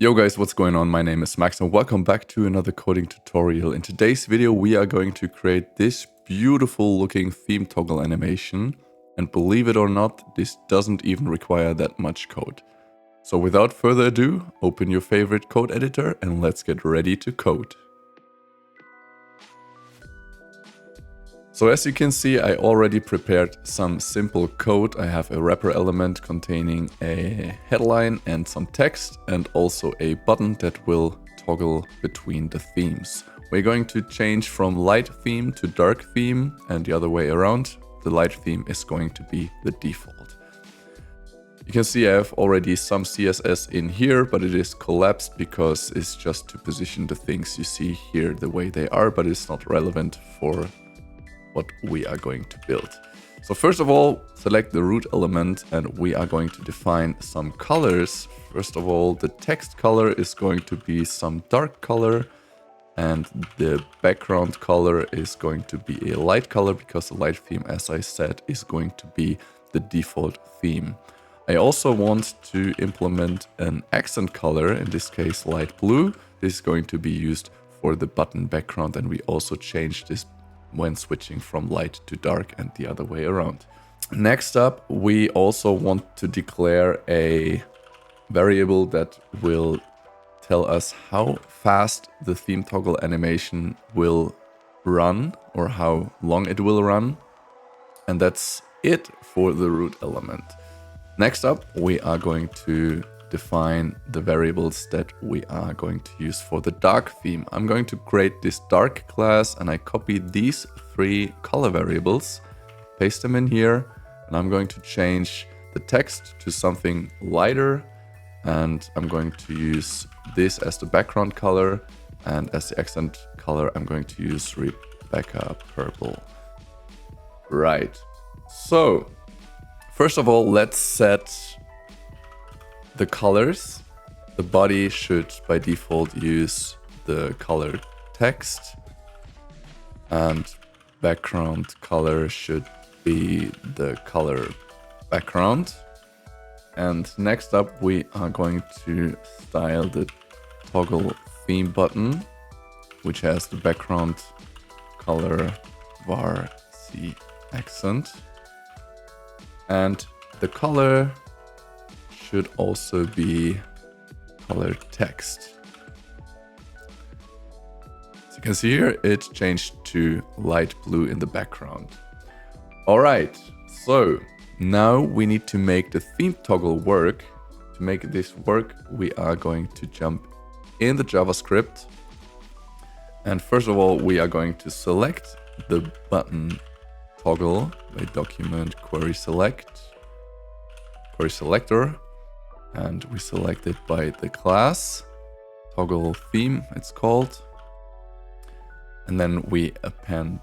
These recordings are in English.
Yo guys, what's going on? My name is Max and welcome back to another coding tutorial. In today's video we are going to create this beautiful looking theme toggle animation, and believe it or not, this doesn't even require that much code. So without further ado, open your favorite code editor and let's get ready to code. So as you can see, I already prepared some simple code. I have a wrapper element containing a headline and some text, and also a button that will toggle between the themes. We're going to change from light theme to dark theme and the other way around. The light theme is going to be the default. You can see I have already some CSS in here, but it is collapsed because it's just to position the things you see here the way they are, but it's not relevant for what we are going to build. So first of all, select the root element and we are going to define some colors. First of all, the text color is going to be some dark color, and the background color is going to be a light color because the light theme, as I said, is going to be the default theme. I also want to implement an accent color, in this case light blue. This is going to be used for the button background, and we also change this when switching from light to dark and the other way around. Next up, we also want to declare a variable that will tell us how fast the theme toggle animation will run or how long it will run. And that's it for the root element. Next up, we are going to define the variables that we are going to use for the dark theme. I'm going to create this dark class and I copy these three color variables, paste them in here, and I'm going to change the text to something lighter, and I'm going to use this as the background color, and as the accent color I'm going to use Rebecca Purple. Right, so first of all, let's set the colors. The body should by default use the color text, and background color should be the color background. And next up, we are going to style the toggle theme button, which has the background color var c accent, and the color should also be color text. As you can see here, it changed to light blue in the background. All right, so now we need to make the theme toggle work. To make this work, we are going to jump in the JavaScript. And first of all, we are going to select the button toggle by document query selector. And we select it by the class toggle theme, it's called. And then we append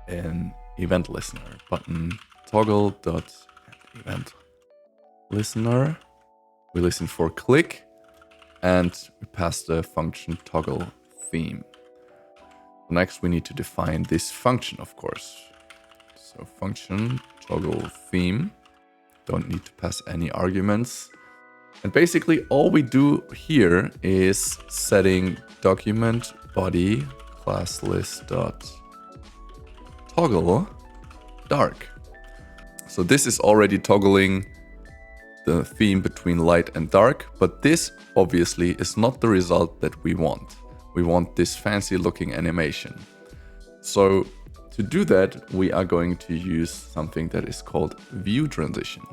an event listener, button toggle dot event listener. We listen for click and we pass the function toggle theme. Next, we need to define this function, of course. So function toggle theme, don't need to pass any arguments. And basically all we do here is setting document body class list dot toggle dark. So this is already toggling the theme between light and dark, but this obviously is not the result that we want. We want this fancy looking animation. So to do that, we are going to use something that is called viewTransition.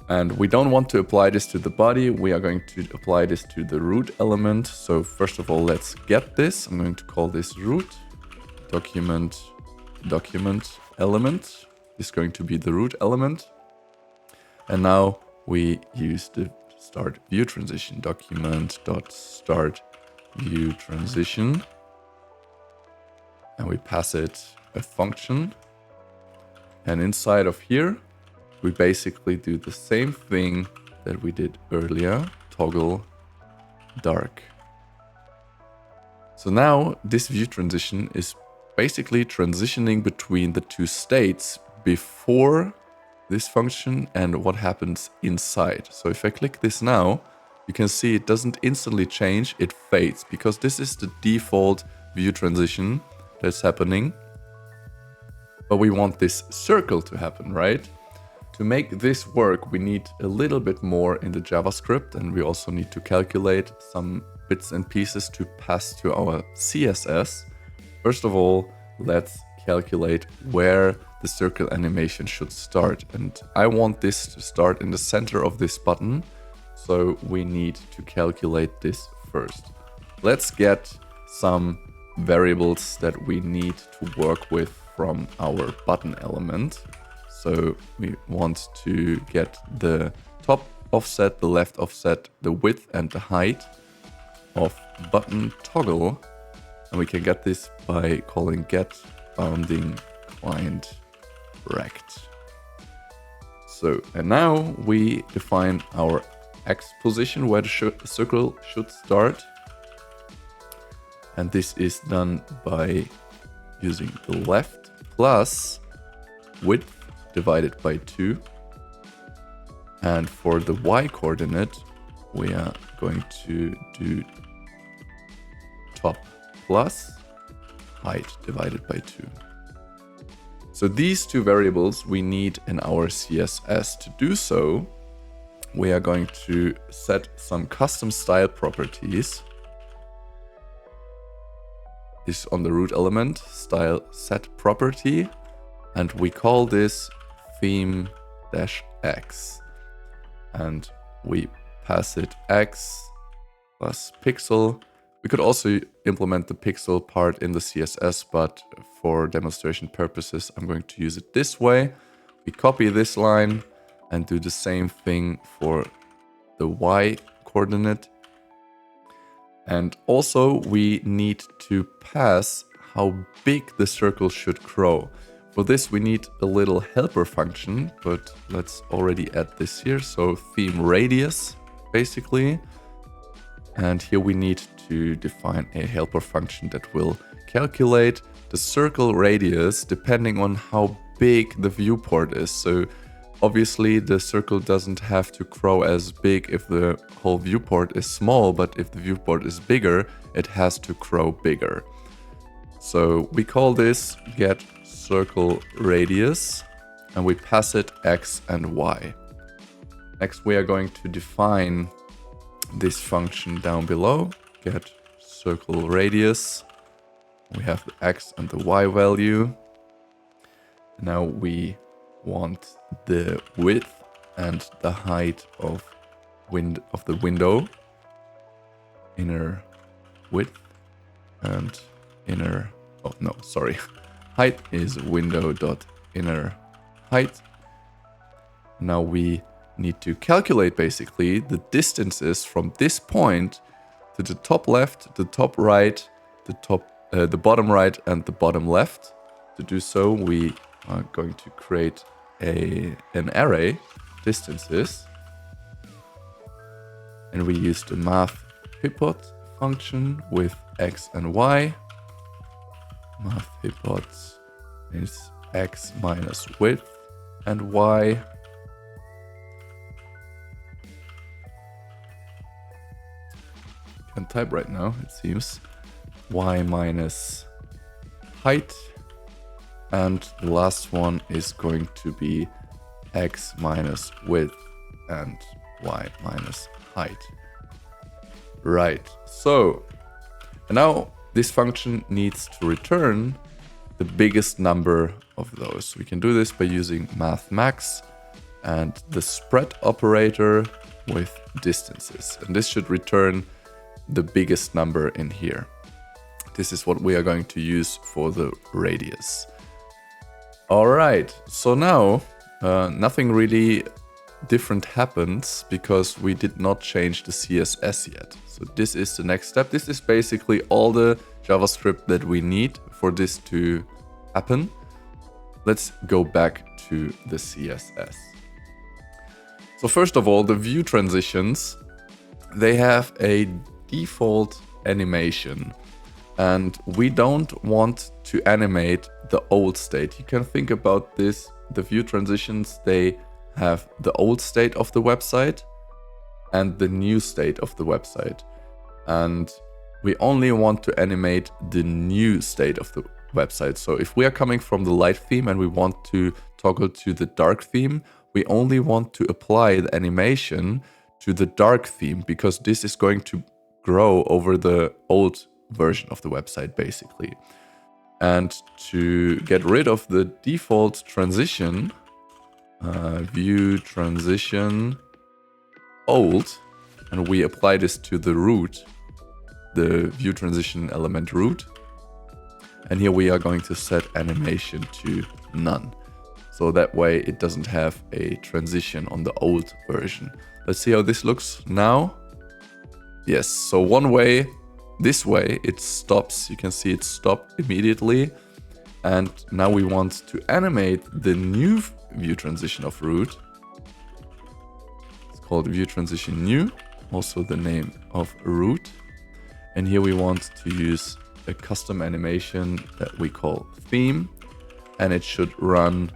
And we don't want to apply this to the body, we are going to apply this to the root element. So first of all, let's get this. I'm going to call this root document element. This is going to be the root element. And now we use the start viewTransition, document.start viewTransition. And we pass it a function. And inside of here, we basically do the same thing that we did earlier, toggle dark. So now this viewTransition is basically transitioning between the two states before this function and what happens inside. So if I click this now, you can see it doesn't instantly change, it fades, because this is the default view transition that's happening. But we want this circle to happen, right? To make this work, we need a little bit more in the JavaScript, and we also need to calculate some bits and pieces to pass to our CSS. First of all, let's calculate where the circle animation should start. And I want this to start in the center of this button, so we need to calculate this first. Let's get some variables that we need to work with from our button element. So we want to get the top offset, the left offset, the width and the height of button toggle. And we can get this by calling get bounding client rect. So, and now we define our X position where the circle should start. And this is done by using the left plus width divided by 2. And for the Y coordinate, we are going to do top plus height divided by 2. So these two variables we need in our CSS. To do so, we are going to set some custom style properties. This on the root element, style set property, and we call this theme-x. And we pass it x plus pixel. We could also implement the pixel part in the CSS, but for demonstration purposes, I'm going to use it this way. We copy this line and do the same thing for the Y coordinate. And also we need to pass how big the circle should grow. For this, we need a little helper function, but let's already add this here. So theme radius, basically. And here we need to define a helper function that will calculate the circle radius depending on how big the viewport is. So obviously the circle doesn't have to grow as big if the whole viewport is small, but if the viewport is bigger, it has to grow bigger. So we call this get circle radius, and we pass it x and y. Next, we are going to define this function down below, get circle radius. We have the x and the y value. Now we want the width and the height of the window, inner width and inner, oh no, sorry. Height is window.inner height. Now we need to calculate basically the distances from this point to the top left, the top right, the bottom right and the bottom left. To do so, we are going to create an array distances, and we use the math hypot function with x and y. Math hypot is x minus width and y. Can't type right now, it seems. Y minus height. And the last one is going to be x minus width and y minus height. Right, so now this function needs to return the biggest number of those. We can do this by using mathmax and the spread operator with distances. And this should return the biggest number in here. This is what we are going to use for the radius. All right, so now nothing really different happens because we did not change the CSS yet. So this is the next step. This is basically all the JavaScript that we need for this to happen. Let's go back to the CSS. So first of all, the view transitions, they have a default animation. And we don't want to animate the old state. You can think about this, the view transitions, they have the old state of the website. and the new state of the website. And we only want to animate the new state of the website. So if we are coming from the light theme and we want to toggle to the dark theme, we only want to apply the animation to the dark theme, because this is going to grow over the old version of the website basically. And to get rid of the default transition, view transition old, and we apply this to the root, the view transition element root. And here we are going to set animation to none. So that way it doesn't have a transition on the old version. Let's see how this looks now. Yes, so one way, this way, it stops. You can see it stopped immediately. And now we want to animate the new view transition of root. It's called view transition new, also the name of root. And here we want to use a custom animation that we call theme, and it should run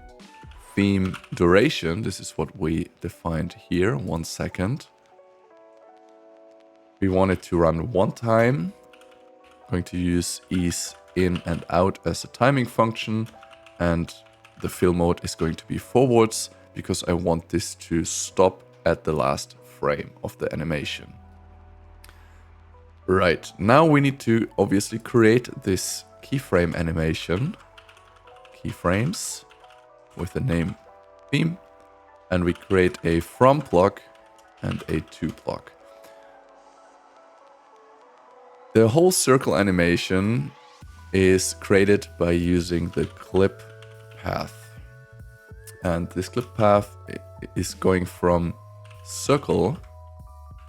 theme duration. This is what we defined here, 1 second. We want it to run 1 time. I'm going to use ease in and out as a timing function, and the fill mode is going to be forwards because I want this to stop at the last frame of the animation. Right, now we need to obviously create this keyframe animation, keyframes, with the name theme, and we create a from block and a to block. The whole circle animation is created by using the clip path. And this clip path is going from circle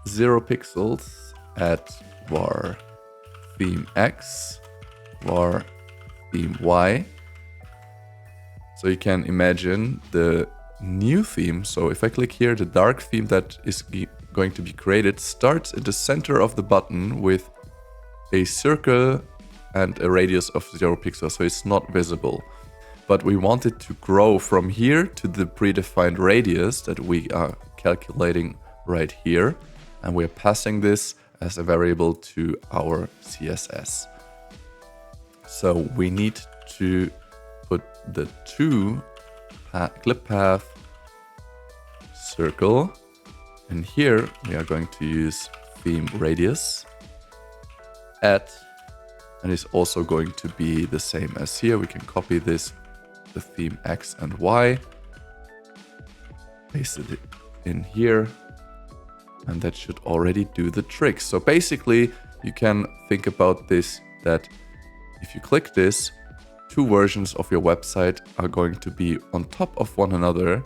0 pixels at var theme x, var theme y. So you can imagine the new theme. So if I click here, the dark theme that is going to be created starts in the center of the button with a circle and a radius of 0 pixels, so it's not visible. But we want it to grow from here to the predefined radius that we are calculating right here. And we're passing this as a variable to our CSS. So we need to put the to clip path circle, and here we are going to use theme radius at, and it's also going to be the same as here. We can copy this, the theme X and Y, paste it in here, and that should already do the trick. So basically you can think about this, that if you click this, 2 versions of your website are going to be on top of one another,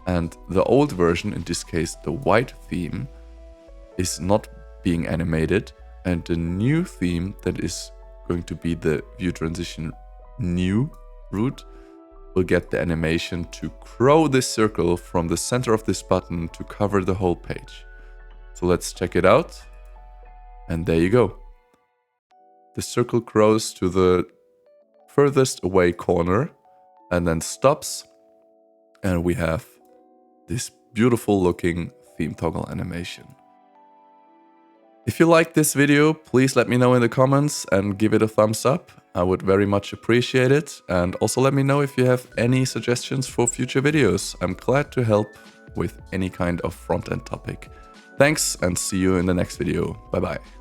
and the old version, in this case the white theme, is not being animated, and the new theme that is going to be the view transition new root will get the animation to grow this circle from the center of this button to cover the whole page. So let's check it out, and there you go. The circle grows to the furthest away corner and then stops, and we have this beautiful looking theme toggle animation. If you liked this video, please let me know in the comments and give it a thumbs up. I would very much appreciate it. And also let me know if you have any suggestions for future videos. I'm glad to help with any kind of front-end topic. Thanks, and see you in the next video. Bye bye.